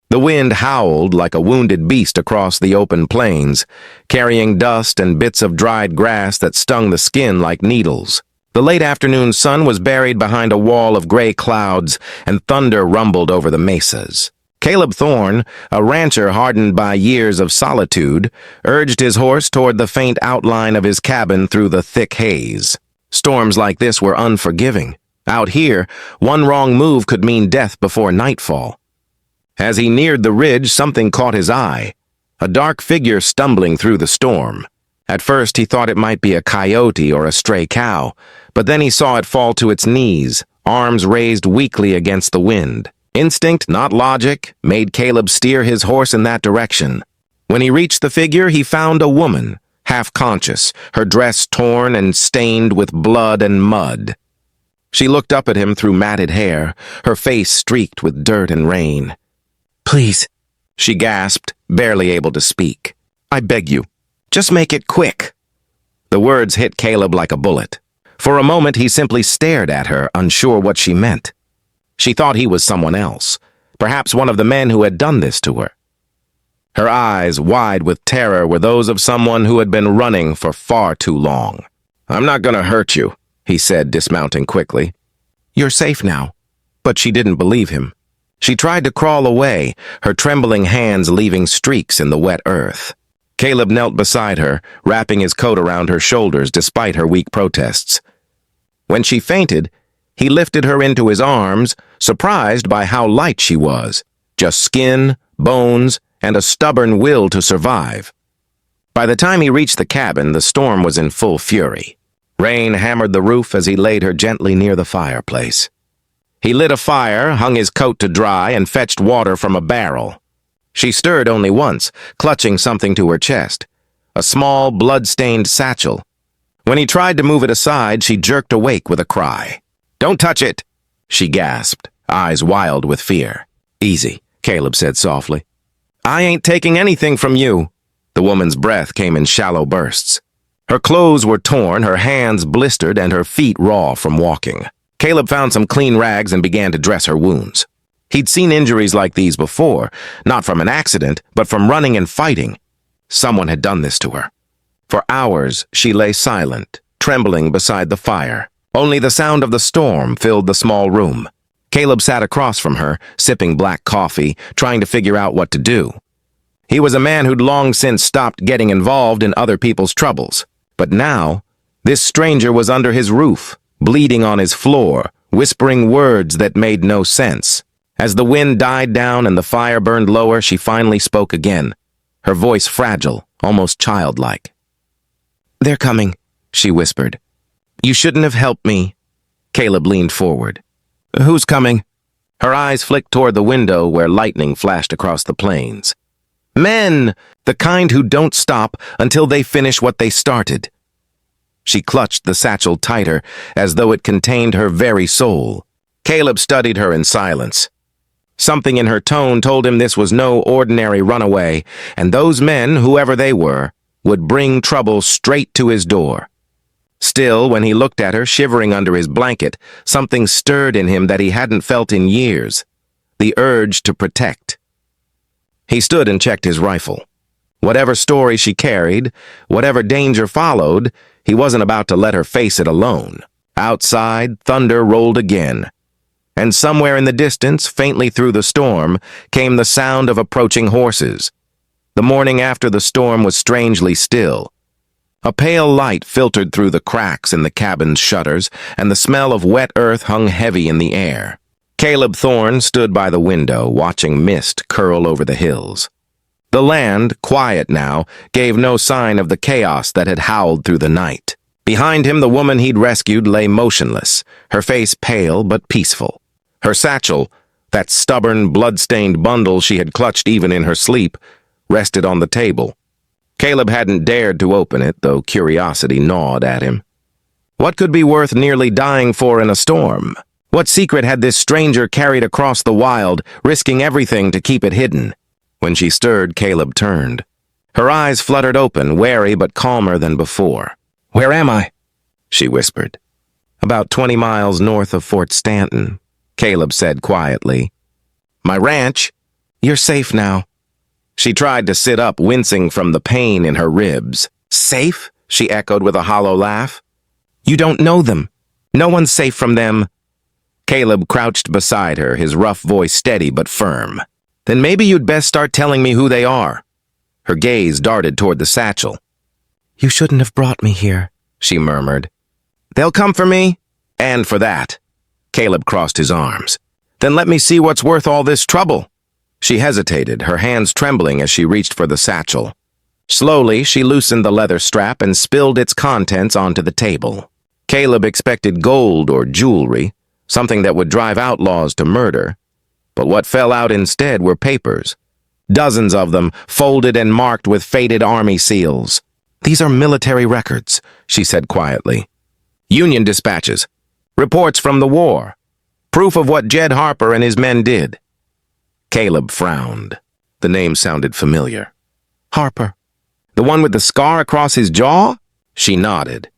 The wind howled like a wounded beast across the open plains, carrying dust and bits of dried grass that stung the skin like needles. The late afternoon sun was buried behind a wall of gray clouds, and thunder rumbled over the mesas. Caleb Thorne, a rancher hardened by years of solitude, urged his horse toward the faint outline of his cabin through the thick haze. Storms like this were unforgiving. Out here, one wrong move could mean death before nightfall. As he neared the ridge, something caught his eye. A dark figure stumbling through the storm. At first, he thought it might be a coyote or a stray cow, but then he saw it fall to its knees, arms raised weakly against the wind. Instinct, not logic, made Caleb steer his horse in that direction. When he reached the figure, he found a woman, half conscious, her dress torn and stained with blood and mud. She looked up at him through matted hair, her face streaked with dirt and rain. "Please," she gasped, barely able to speak. "I beg you, just make it quick." The words hit Caleb like a bullet. For a moment, he simply stared at her, unsure what she meant. She thought he was someone else, perhaps one of the men who had done this to her. Her eyes, wide with terror, were those of someone who had been running for far too long. "I'm not gonna hurt you," he said, dismounting quickly. "You're safe now." But she didn't believe him. She tried to crawl away, her trembling hands leaving streaks in the wet earth. Caleb knelt beside her, wrapping his coat around her shoulders despite her weak protests. When she fainted, he lifted her into his arms, surprised by how light she was. Just skin, bones, and a stubborn will to survive. By the time he reached the cabin, the storm was in full fury. Rain hammered the roof as he laid her gently near the fireplace. He lit a fire, hung his coat to dry, and fetched water from a barrel. She stirred only once, clutching something to her chest. A small, blood-stained satchel. When he tried to move it aside, she jerked awake with a cry. "Don't touch it!" she gasped, eyes wild with fear. "Easy," Caleb said softly. "I ain't taking anything from you." The woman's breath came in shallow bursts. Her clothes were torn, her hands blistered, and her feet raw from walking. Caleb found some clean rags and began to dress her wounds. He'd seen injuries like these before, not from an accident, but from running and fighting. Someone had done this to her. For hours, she lay silent, trembling beside the fire. Only the sound of the storm filled the small room. Caleb sat across from her, sipping black coffee, trying to figure out what to do. He was a man who'd long since stopped getting involved in other people's troubles. But now, this stranger was under his roof, bleeding on his floor, whispering words that made no sense. As the wind died down and the fire burned lower, she finally spoke again, her voice fragile, almost childlike. "They're coming," she whispered. "You shouldn't have helped me." Caleb leaned forward. "Who's coming?" Her eyes flicked toward the window where lightning flashed across the plains. "Men! The kind who don't stop until they finish what they started." She clutched the satchel tighter, as though it contained her very soul. Caleb studied her in silence. Something in her tone told him this was no ordinary runaway, and those men, whoever they were, would bring trouble straight to his door. Still, when he looked at her, shivering under his blanket, something stirred in him that he hadn't felt in years, the urge to protect. He stood and checked his rifle. Whatever story she carried, whatever danger followed, he wasn't about to let her face it alone. Outside, thunder rolled again. And somewhere in the distance, faintly through the storm, came the sound of approaching horses. The morning after the storm was strangely still. A pale light filtered through the cracks in the cabin's shutters, and the smell of wet earth hung heavy in the air. Caleb Thorne stood by the window, watching mist curl over the hills. The land, quiet now, gave no sign of the chaos that had howled through the night. Behind him, the woman he'd rescued lay motionless, her face pale but peaceful. Her satchel, that stubborn, blood-stained bundle she had clutched even in her sleep, rested on the table. Caleb hadn't dared to open it, though curiosity gnawed at him. What could be worth nearly dying for in a storm? What secret had this stranger carried across the wild, risking everything to keep it hidden? When she stirred, Caleb turned. Her eyes fluttered open, wary but calmer than before. "Where am I?" she whispered. "About 20 miles north of Fort Stanton," Caleb said quietly. "My ranch?" You're safe now." She tried to sit up, wincing from the pain in her ribs. "Safe?" she echoed with a hollow laugh. "You don't know them. No one's safe from them." Caleb crouched beside her, his rough voice steady but firm. "Then maybe you'd best start telling me who they are." Her gaze darted toward the satchel. "You shouldn't have brought me here," she murmured. "They'll come for me?" "And for that." Caleb crossed his arms. "Then let me see what's worth all this trouble." She hesitated, her hands trembling as she reached for the satchel. Slowly, she loosened the leather strap and spilled its contents onto the table. Caleb expected gold or jewelry, something that would drive outlaws to murder. But what fell out instead were papers. Dozens of them, folded and marked with faded army seals. "These are military records," she said quietly. "Union dispatches. Reports from the war. Proof of what Jed Harper and his men did." Caleb frowned. The name sounded familiar. "Harper? The one with the scar across his jaw?" She nodded.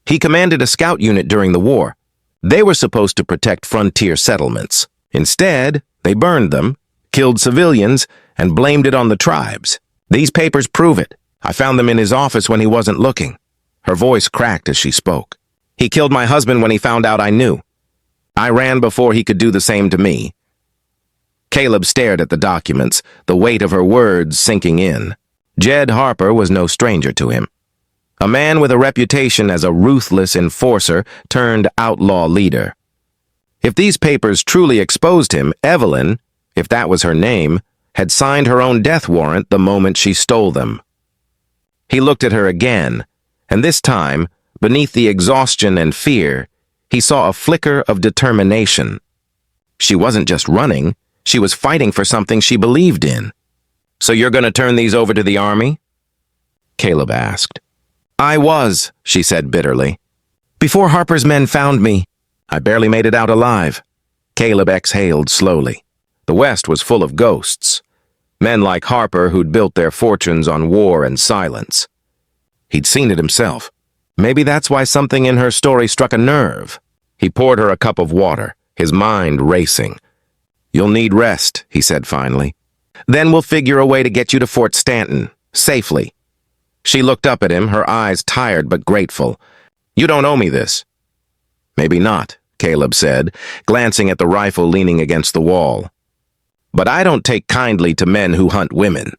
"He commanded a scout unit during the war. They were supposed to protect frontier settlements. Instead, they burned them, killed civilians, and blamed it on the tribes. These papers prove it. I found them in his office when he wasn't looking." Her voice cracked as she spoke. "He killed my husband when he found out I knew. I ran before he could do the same to me." Caleb stared at the documents, the weight of her words sinking in. Jed Harper was no stranger to him. A man with a reputation as a ruthless enforcer turned outlaw leader. If these papers truly exposed him, Evelyn, if that was her name, had signed her own death warrant the moment she stole them. He looked at her again, and this time, beneath the exhaustion and fear, he saw a flicker of determination. She wasn't just running, she was fighting for something she believed in. "So you're going to turn these over to the army?" Caleb asked. "I was," she said bitterly. "Before Harper's men found me, I barely made it out alive." Caleb exhaled slowly. The West was full of ghosts. Men like Harper who'd built their fortunes on war and silence. He'd seen it himself. Maybe that's why something in her story struck a nerve. He poured her a cup of water, his mind racing. "You'll need rest," he said finally. "Then we'll figure a way to get you to Fort Stanton, safely." She looked up at him, her eyes tired but grateful. "You don't owe me this." "Maybe not," Caleb said, glancing at the rifle leaning against the wall. "But I don't take kindly to men who hunt women."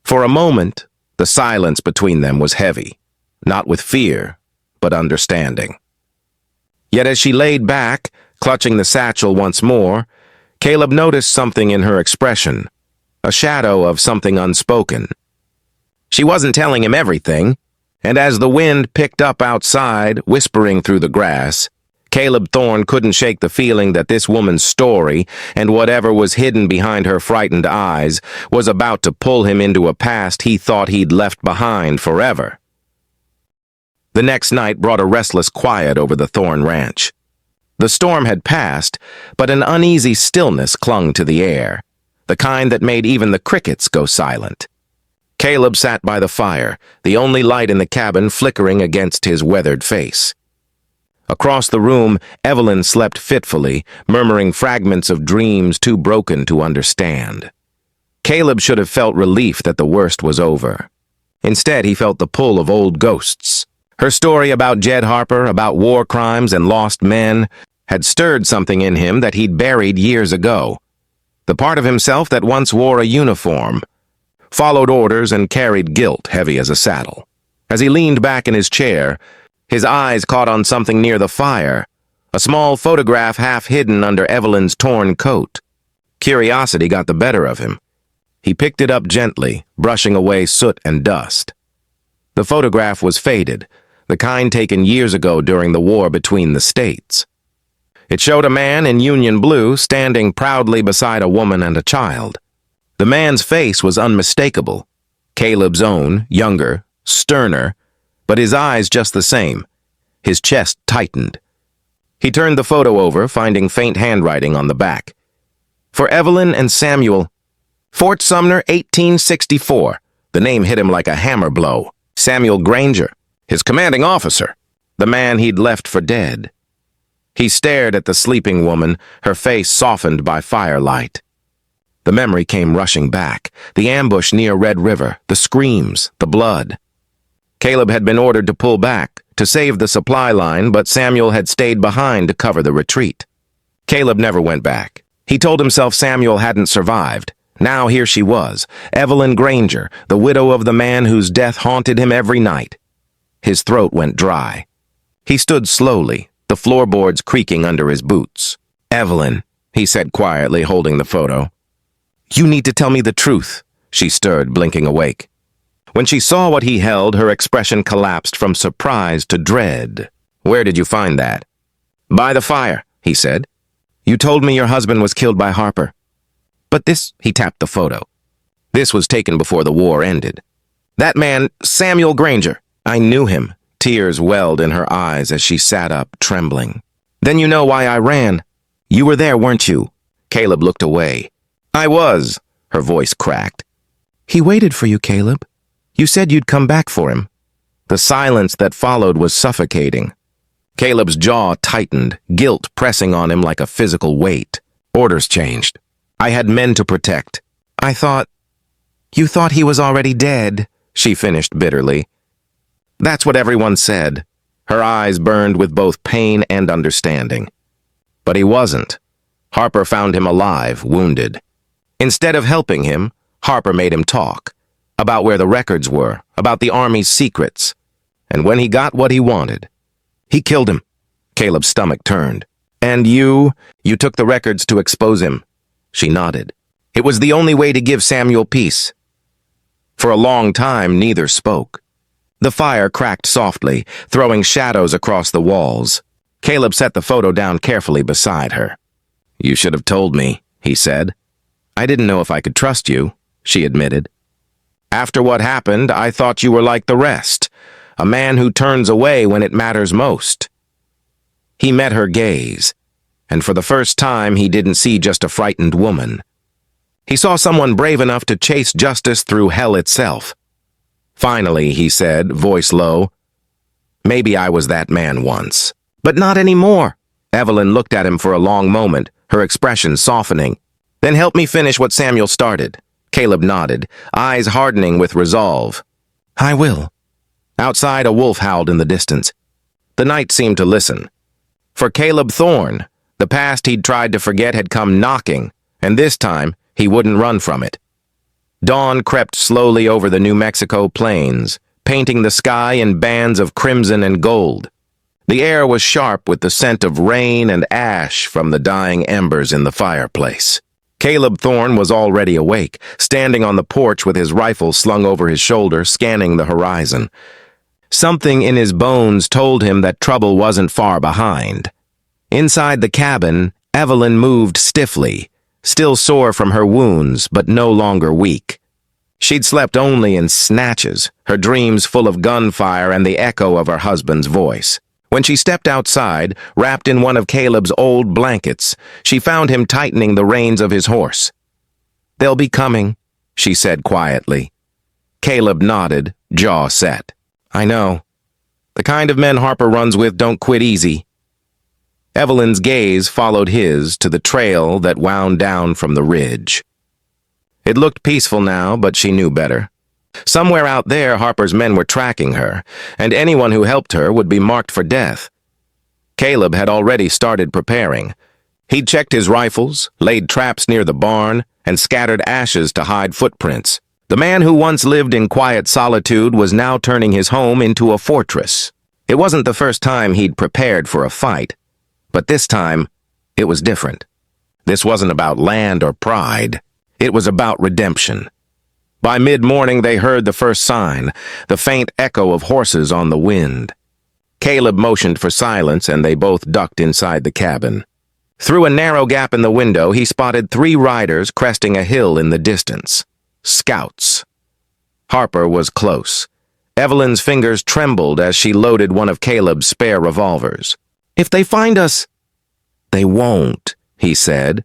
For a moment, the silence between them was heavy, not with fear, but understanding. Yet as she laid back, clutching the satchel once more, Caleb noticed something in her expression, a shadow of something unspoken. She wasn't telling him everything, and as the wind picked up outside, whispering through the grass, Caleb Thorne couldn't shake the feeling that this woman's story, and whatever was hidden behind her frightened eyes, was about to pull him into a past he thought he'd left behind forever. The next night brought a restless quiet over the Thorne ranch. The storm had passed, but an uneasy stillness clung to the air, the kind that made even the crickets go silent. Caleb sat by the fire, the only light in the cabin flickering against his weathered face. Across the room, Evelyn slept fitfully, murmuring fragments of dreams too broken to understand. Caleb should have felt relief that the worst was over. Instead, he felt the pull of old ghosts. Her story about Jed Harper, about war crimes and lost men, had stirred something in him that he'd buried years ago. The part of himself that once wore a uniform, followed orders and carried guilt heavy as a saddle. As he leaned back in his chair, his eyes caught on something near the fire, a small photograph half hidden under Evelyn's torn coat. Curiosity got the better of him. He picked it up gently, brushing away soot and dust. The photograph was faded, the kind taken years ago during the war between the states. It showed a man in Union blue standing proudly beside a woman and a child. The man's face was unmistakable, Caleb's own, younger, sterner, but his eyes just the same. His chest tightened. He turned the photo over, finding faint handwriting on the back. "For Evelyn and Samuel, Fort Sumner, 1864. The name hit him like a hammer blow. Samuel Granger, his commanding officer, the man he'd left for dead. He stared at the sleeping woman, her face softened by firelight. The memory came rushing back. The ambush near Red River, the screams, the blood. Caleb had been ordered to pull back, to save the supply line, but Samuel had stayed behind to cover the retreat. Caleb never went back. He told himself Samuel hadn't survived. Now here she was, Evelyn Granger, the widow of the man whose death haunted him every night. His throat went dry. He stood slowly, the floorboards creaking under his boots. "Evelyn," he said quietly, holding the photo. "You need to tell me the truth," she stirred, blinking awake. When she saw what he held, her expression collapsed from surprise to dread. "Where did you find that?" "By the fire," he said. "You told me your husband was killed by Harper. But this," he tapped the photo. "This was taken before the war ended. That man, Samuel Granger, I knew him." Tears welled in her eyes as she sat up, trembling. "Then you know why I ran. You were there, weren't you?" Caleb looked away. "I was," her voice cracked. "He waited for you, Caleb. You said you'd come back for him." The silence that followed was suffocating. Caleb's jaw tightened, guilt pressing on him like a physical weight. Orders changed. "I had men to protect." You thought he was already dead," she finished bitterly. "That's what everyone said." Her eyes burned with both pain and understanding. But he wasn't. Harper found him alive, wounded. Instead of helping him, Harper made him talk. About where the records were, about the Army's secrets. And when he got what he wanted, he killed him. Caleb's stomach turned. "And you took the records to expose him." She nodded. "It was the only way to give Samuel peace." For a long time, neither spoke. The fire cracked softly, throwing shadows across the walls. Caleb set the photo down carefully beside her. "You should have told me," he said. "I didn't know if I could trust you," she admitted. "After what happened, I thought you were like the rest, a man who turns away when it matters most." He met her gaze, and for the first time he didn't see just a frightened woman. He saw someone brave enough to chase justice through hell itself. "Finally," he said, voice low, "maybe I was that man once. But not anymore." Evelyn looked at him for a long moment, her expression softening. "Then help me finish what Samuel started." Caleb nodded, eyes hardening with resolve. "I will." Outside, a wolf howled in the distance. The night seemed to listen. For Caleb Thorne, the past he'd tried to forget had come knocking, and this time he wouldn't run from it. Dawn crept slowly over the New Mexico plains, painting the sky in bands of crimson and gold. The air was sharp with the scent of rain and ash from the dying embers in the fireplace. Caleb Thorne was already awake, standing on the porch with his rifle slung over his shoulder, scanning the horizon. Something in his bones told him that trouble wasn't far behind. Inside the cabin, Evelyn moved stiffly, still sore from her wounds, but no longer weak. She'd slept only in snatches, her dreams full of gunfire and the echo of her husband's voice. When she stepped outside, wrapped in one of Caleb's old blankets, she found him tightening the reins of his horse. "They'll be coming," she said quietly. Caleb nodded, jaw set. "I know. The kind of men Harper runs with don't quit easy." Evelyn's gaze followed his to the trail that wound down from the ridge. It looked peaceful now, but she knew better. Somewhere out there, Harper's men were tracking her, and anyone who helped her would be marked for death. Caleb had already started preparing. He'd checked his rifles, laid traps near the barn, and scattered ashes to hide footprints. The man who once lived in quiet solitude was now turning his home into a fortress. It wasn't the first time he'd prepared for a fight, but this time, it was different. This wasn't about land or pride. It was about redemption. By mid-morning, they heard the first sign, the faint echo of horses on the wind. Caleb motioned for silence, and they both ducked inside the cabin. Through a narrow gap in the window, he spotted 3 riders cresting a hill in the distance. Scouts. Harper was close. Evelyn's fingers trembled as she loaded one of Caleb's spare revolvers. "If they find us—" "They won't," he said,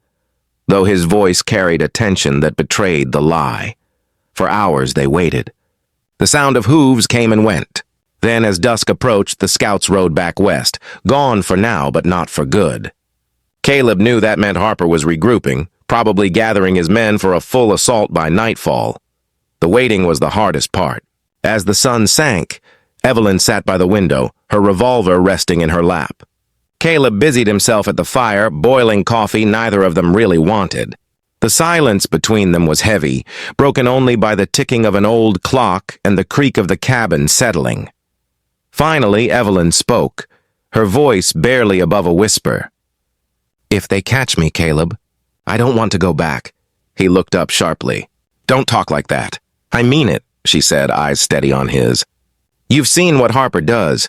though his voice carried a tension that betrayed the lie. For hours they waited. The sound of hooves came and went. Then, as dusk approached, the scouts rode back west, gone for now but not for good. Caleb knew that meant Harper was regrouping, probably gathering his men for a full assault by nightfall. The waiting was the hardest part. As the sun sank, Evelyn sat by the window, her revolver resting in her lap. Caleb busied himself at the fire, boiling coffee neither of them really wanted. The silence between them was heavy, broken only by the ticking of an old clock and the creak of the cabin settling. Finally, Evelyn spoke, her voice barely above a whisper. "If they catch me, Caleb, I don't want to go back." He looked up sharply. "Don't talk like that." "I mean it," she said, eyes steady on his. "You've seen what Harper does.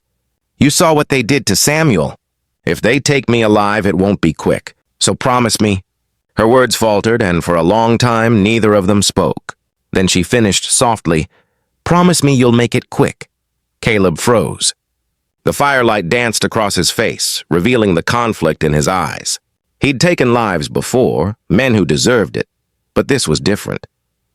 You saw what they did to Samuel. If they take me alive, it won't be quick. So promise me." Her words faltered, and for a long time neither of them spoke. Then she finished softly, "Promise me you'll make it quick." Caleb froze. The firelight danced across his face, revealing the conflict in his eyes. He'd taken lives before, men who deserved it, but this was different.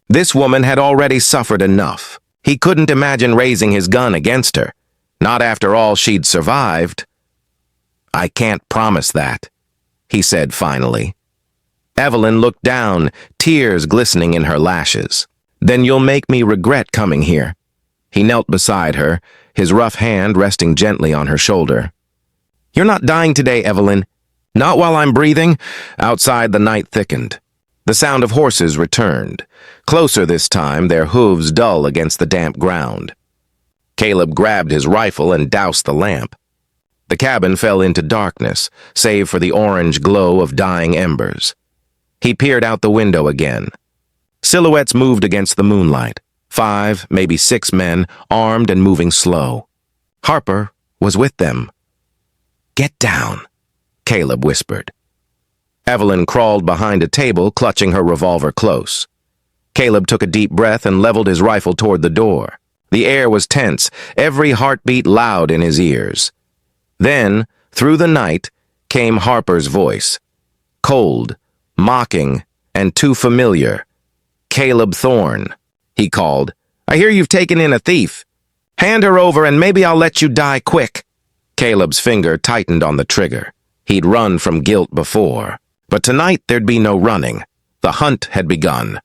This woman had already suffered enough. He couldn't imagine raising his gun against her. Not after all she'd survived. "I can't promise that," he said finally. Evelyn looked down, tears glistening in her lashes. "Then you'll make me regret coming here." He knelt beside her, his rough hand resting gently on her shoulder. "You're not dying today, Evelyn. Not while I'm breathing." Outside, the night thickened. The sound of horses returned. Closer this time, their hooves dull against the damp ground. Caleb grabbed his rifle and doused the lamp. The cabin fell into darkness, save for the orange glow of dying embers. He peered out the window again. Silhouettes moved against the moonlight. 5, maybe 6 men, armed and moving slow. Harper was with them. "Get down," Caleb whispered. Evelyn crawled behind a table, clutching her revolver close. Caleb took a deep breath and leveled his rifle toward the door. The air was tense, every heartbeat loud in his ears. Then, through the night, came Harper's voice. Cold, mocking, and too familiar. "Caleb Thorne," he called. "I hear you've taken in a thief. Hand her over and maybe I'll let you die quick." Caleb's finger tightened on the trigger. He'd run from guilt before. But tonight there'd be no running. The hunt had begun.